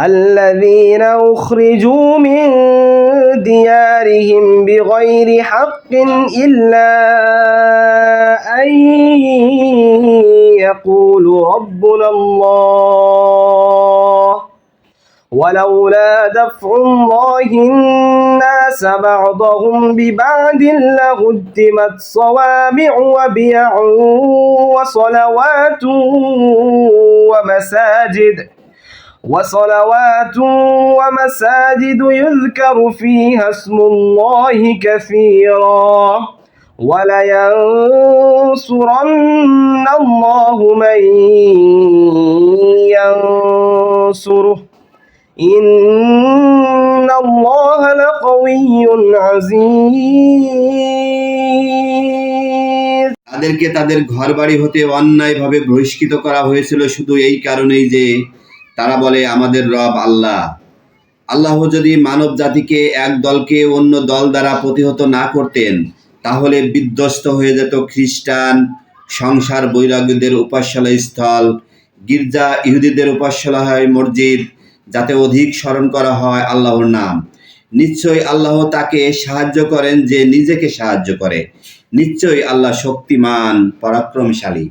الذين أخرجوا من ديارهم بغير حق إلا أن يقولوا ربنا الله ولولا دفع الله الناس بعضهم ببعض لهدمت صوامع وبيع ومساجد يذكر فيها اسم الله كثيرا ولينصرن الله من ينصره إن الله لقوي عزيز। তাদেরকে তাদের ঘরবাড়ি হতে অন্যায়ভাবে বহিষ্কৃত করা হয়েছিল শুধু এই কারণেই যে তারা বলে আমাদের রব আল্লাহ। আল্লাহ যদি মানব জাতিকে এক দলকে অন্য দল দ্বারা প্রতিহত না করতেন তাহলে বিধ্বস্ত হয়ে যেত খ্রিস্টান, সংসার বৈরাগ্যদের উপাস্যালয় স্থল, গির্জা ইহুদিদের উপাস্যালয়, মসজিদ, যাতে অধিক স্মরণ করা হয় আল্লাহর নাম। নিশ্চয়ই আল্লাহ তাকে সাহায্য করেন যে নিজেকে সাহায্য করে। নিশ্চয়ই আল্লাহ শক্তিমান, পরাক্রমশালী।